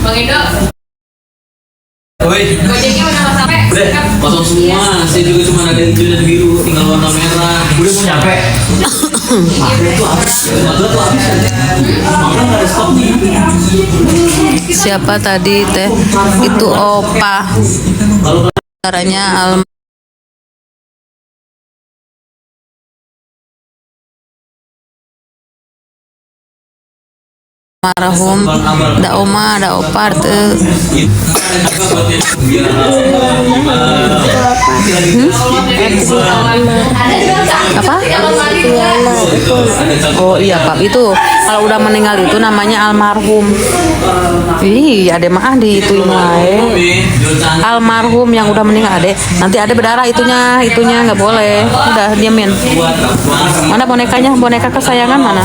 Bang Indo. Woi, Gojeknya udah nggak sampai. udah kosong semua. Saya juga cuma ada hijau dan biru, tinggal warna merah. Udah mau nyampe. Maklum tuh habis. Maklum tuh habis. Maklum nggak ada stok nih. Siapa tadi teh? Itu Opa. Kalau Caranya almarhum da Oma da Opar teu. Apa? Oh iya Pak, itu kalau udah meninggal itu namanya almarhum. Ih, ada mah di itu wae. Almarhum yang udah meninggal ade. Nanti ada berdarah itunya nggak boleh. Udah diamin. Mana bonekanya? Boneka kesayangan mana?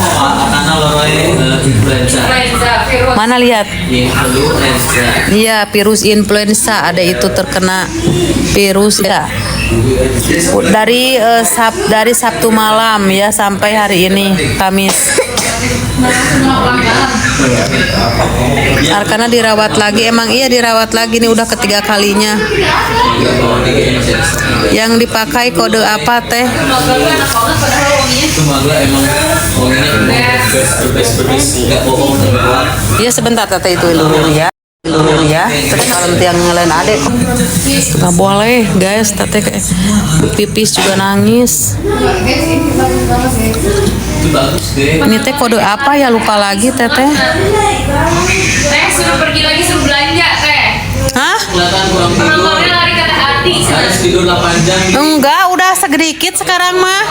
Mana lihat? Iya, virus influenza ada itu terkena virus ya. Dari Sabtu malam ya sampai hari ini Kamis. Arkana dirawat lagi, emang iya dirawat lagi nih udah ketiga kalinya. Yang dipakai kode apa teh? Iya sebentar tete itu dulu ya. Terus kalau yang lain adek nggak boleh guys, tete kayak pipis juga nangis. Ini teh kode apa ya, lupa lagi teteh. Teh suruh pergi lagi, suruh belanja teh. Hah? Penontonnya lari ke teh hati. Harus tidur 8 jam. Enggak, udah sedikit sekarang mah.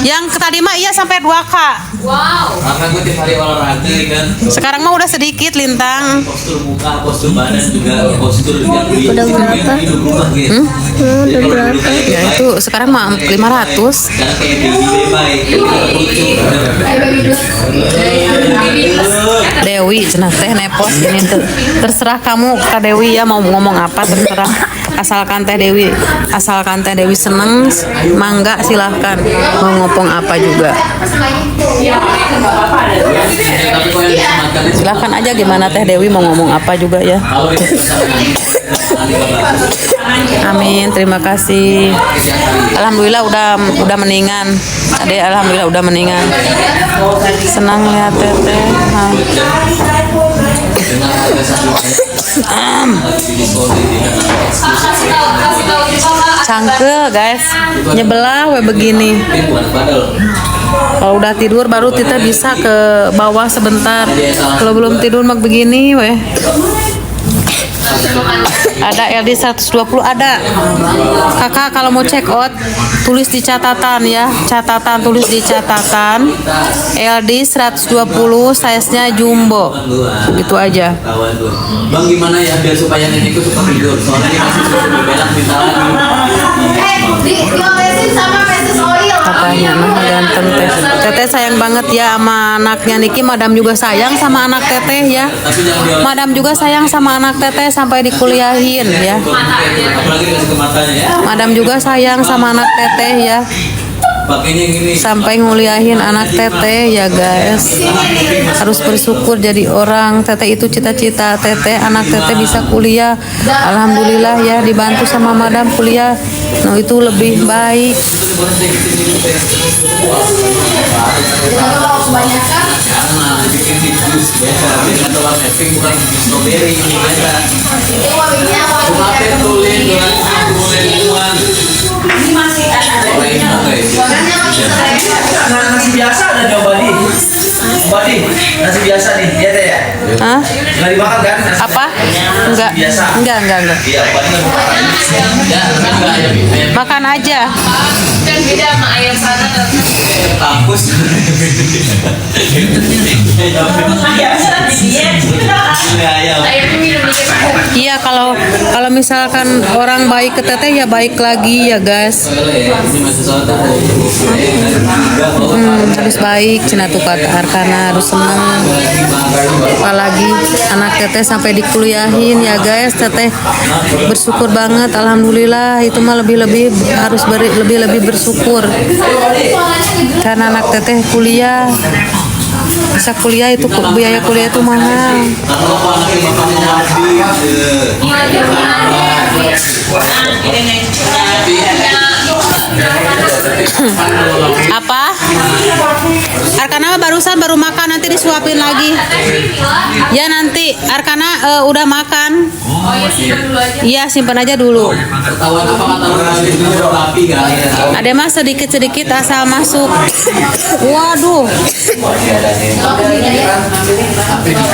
Yang tadi mah iya sampai 2K. Wow. Karena gue tiap hari olahraga kan. Sekarang mah udah sedikit Lintang. Postur muka, postur badan juga, postur yang Udah berapa? Udah berapa? Ya itu sekarang mah 500. Sekarang kayak Dewi cenah teh nepos ini terserah kamu Kak Dewi ya mau ngomong apa terserah, asalkan Teh Dewi seneng mangga silahkan mau ngomong apa juga silahkan aja, gimana Teh Dewi mau ngomong apa juga ya. Amin, terima kasih. Alhamdulillah udah mendingan. Ade alhamdulillah udah mendingan. Senang lihat Teteh. Cangke guys, nyebelah we begini. Kalau udah tidur baru kita bisa ke bawah sebentar. Kalau belum tidur mah begini weh. Ada LD 120 ada. Kakak kalau mau check out tulis di catatan ya. Tulis di catatan. LD 120 size-nya jumbo. Gitu aja. Bang gimana ya biar supaya nenekku suka tidur. Soalnya dia masih suka berbelak minta lagi. Katanya nah ganteng Teh. Teteh sayang banget ya sama anaknya Niki. Madam juga sayang sama anak Teteh ya. Madam juga sayang sama anak Teteh sampai dikuliahin ya. Apalagi dikasih ke matanya ya. Madam juga sayang sama anak Teteh ya. Pakainya yang ini. Sampai nguliahin anak Teteh ya guys. Harus bersyukur jadi orang. Teteh itu cita-cita Teteh, anak Teteh bisa kuliah. Alhamdulillah ya dibantu sama Madam kuliah. Nah itu lebih baik. Nasi biasa ada di Obadi. Nasi biasa nih, dia teh ya. Hah? Nggak dimakan kan? Nasi Apa? Enggak. biasa. Enggak. Iya, Obadi nggak dimakan. Makan aja. Dan beda sama ayam sana. Kampus. Ayamnya minum dikit. Iya kalau misalkan orang baik ke Teteh ya baik lagi ya guys. Harus baik cina tuh kata Arkana, harus seneng. Apalagi anak Teteh sampai dikuliahin ya guys. Teteh bersyukur banget, alhamdulillah. Itu mah lebih harus lebih bersyukur karena anak Teteh kuliah. Bisa kuliah itu biaya kuliah itu mahal. Kalau anaknya bapak mau Apa? Arkana barusan baru makan, nanti disuapin lagi. Ya nanti Arkana udah makan. Oh ya simpan dulu aja. Iya simpan aja dulu. ketahuan apa kata orang rapi kan? Ada mah sedikit-sedikit asal masuk. Waduh.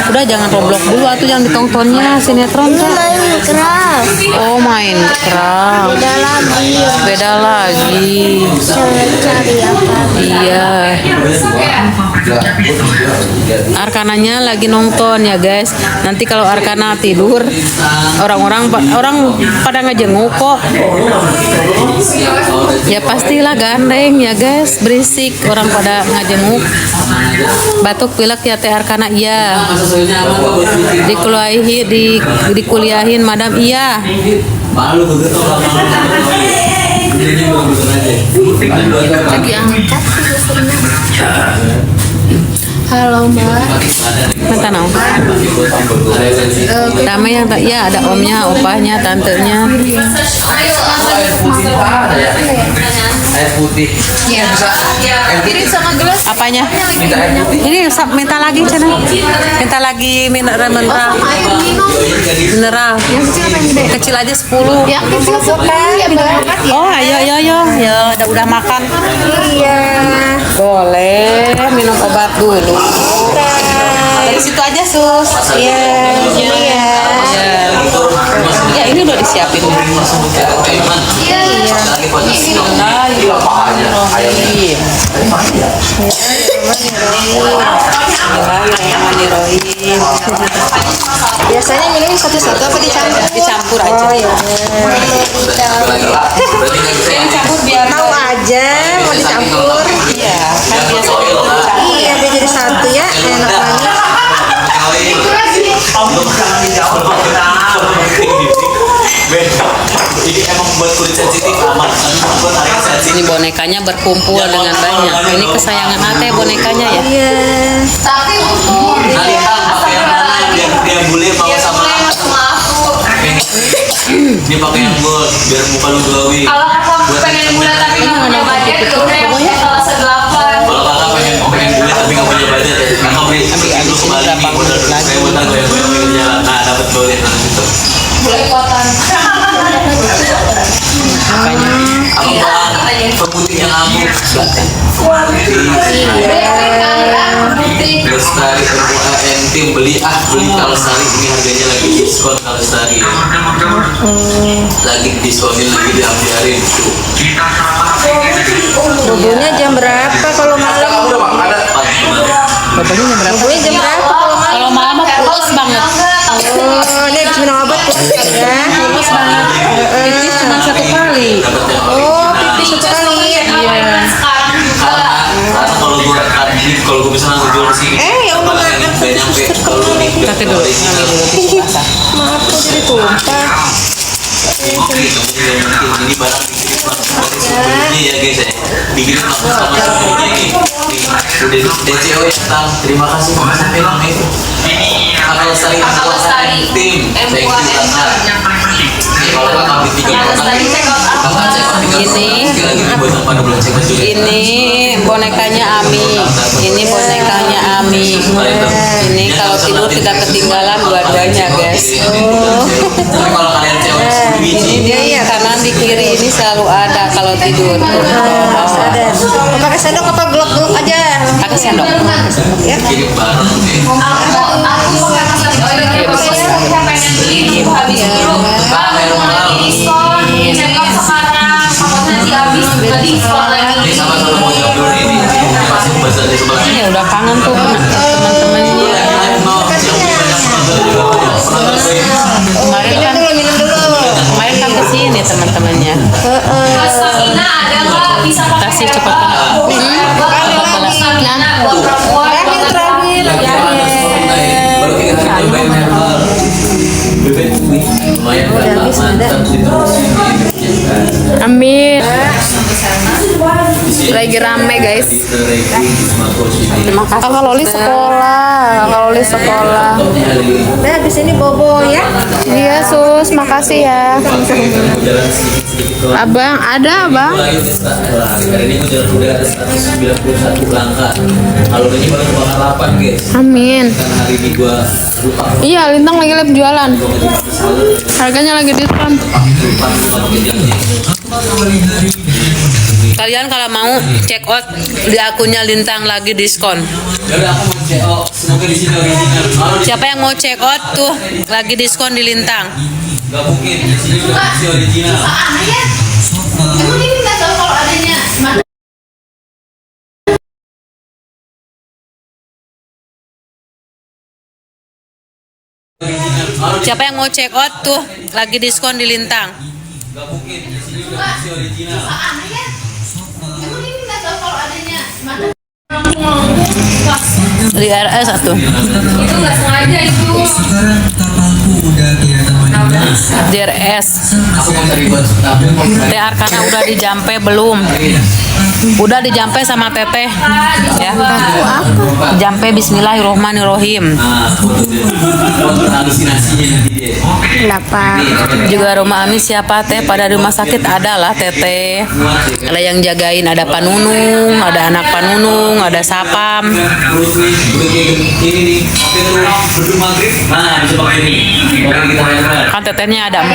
Udah jangan Roblox dulu atau jangan ditontonnya sinetron tuh. Minecraft. Oh Minecraft. Beda lagi. Beda lagi. Cari apa? Iya. Arkananya lagi nonton ya guys. Nanti kalau Arkana tidur, orang pada ngejenguk kok. Ya pastilah gandeng ya guys, berisik orang pada ngejenguk. Batuk pilek ya teh Arkana iya. Dikuliahin madam iya. Malu begitu Lagi angkat Halo Mbak. Minta naon? Ramai yang tak ya ada omnya, opahnya, tantenya. air putih. Iya. Kirim sama gelas. Apanya? Ini minta lagi cina. Minta lagi mineral. Mineral. Kecil aja 10. Yang kecil suka Oh, ayo. Ya, udah makan. Iya. Boleh minum obat dulu. Dari situ aja, Sus. Iya. Ya, ini udah disiapin. Biasanya minum satu-satu apa dicampur? Dicampur aja. Oh ya. Dicampur biar Tahu aja mau dicampur. Iya, kan biasa Iya, biar jadi satu ya, enak banget. Jadi emang buat kulit sensitif aman. Buat area sensitif. Ini bonekanya berkumpul dengan banyak. Ini kesayangan Ate bonekanya ya. Iya. Tapi untuk Nalita pakai yang mana yang dia bule mau sama aku. dia pakai yang gold biar muka lu glowing. Kalau kakak pengen bulan tapi nggak punya budget, ya udah yang punya kelas 8. Kalau kakak pengen bule tapi nggak punya budget, kakak beli itu kembali modal saya modal goyang jalan. Nah dapat gold nah itu. Bule kotan. Apa pemutih yang amuk Kalestari MUAN tim beli Kalestari ini harganya lagi diskon Kalestari lagi diskonin lagi diambiarin tuh. Bobonya jam berapa kalau malam? Bapaknya jam berapa? Bobonya jam berapa kalau malam? Kalau malam mah pulas banget. Oh, ini habis minum obat ya. Pulas banget. Pipis cuma 1 kali. Oh, pipis 1 kali. Iya. Karena kalau gue misalnya ngejual di sini Ya Allah, maaf. gak nyampe kalau nih Pakai dulu. Ngambil dulu tisu basah. Maaf, kok jadi tumpah. ini barang dikirim langsung dari sebelumnya ya guys ya dikirim langsung sama sebelumnya nih udah DCO ya Tang terima kasih sampai lama itu Kalestari tim thank you kalau kakak beli 3 kotak kakak cek 3 lagi buat yang pada belum cek juga Ini bonekanya Ami. Ini bonekanya Ami. Ini kalau tidur tidak ketinggalan dua-duanya, guys. tapi kalau kalian cewek 10 biji Ini dia kanan di kiri ini selalu ada kalau tidur. Ada. Mau pakai sendok apa glok-glok aja? Pakai sendok. Ya. kirim barang nih Aku pengen beli itu habis dulu. Kalau lagi diskon, check out sekarang. Kalau nanti habis diskon lagi. ini sama-sama mau jawab dulu ini masih bahasa di sebelah Ya udah kangen tuh teman-temannya. Kemarin kan kemarin kan kesini teman-temannya. Stamina ada nggak? Bisa pakai Kasih cepat banget. Stamina buat perempuan. baru kita cobain level bebek wih lumayan kan mantap diterusin Amin. Lagi rame guys. Terima kasih. Kakak Loli sekolah. Kakak Loli sekolah. Nah, habis ini bobo ya. Iya sus, makasih ya. Abang, ada abang. Hari ini gue jalan udah ada 191 langkah. Kalau ini baru bakal 8 guys. Amin. Karena hari ini gue lupa. Iya, Lintang lagi live jualan. Harganya lagi diskon. Kalian kalau mau check out di akunnya Lintang lagi diskon. Ya udah aku mau CEO. Semoga di sini original. Kalau Siapa yang mau check out tuh lagi diskon di Lintang. nggak mungkin di sini udah masih original. Emang ini nggak tahu kalau adanya Siapa yang mau check out tuh lagi diskon di Lintang. Nggak mungkin di sini udah masih original. Emang ini nggak tahu kalau adanya Di RS satu. itu nggak sengaja itu. Di RS. Aku mau terlibat tapi mau Teh Arkana udah dijampe belum? Udah dijampe sama Teteh ya. Jampe bismillahirrohmanirrohim. halusinasinya nanti deh. Kenapa? Juga rumah Ami siapa Teh? Pada rumah sakit ada lah Teteh. Ada yang jagain, ada Panunung, ada anak Panunung, ada Sapam. Terus nih, udah kayak ini nih, oke tuh berdua maghrib, nah bisa pakai ini. Oke kita main. Kan Tetehnya ada 4.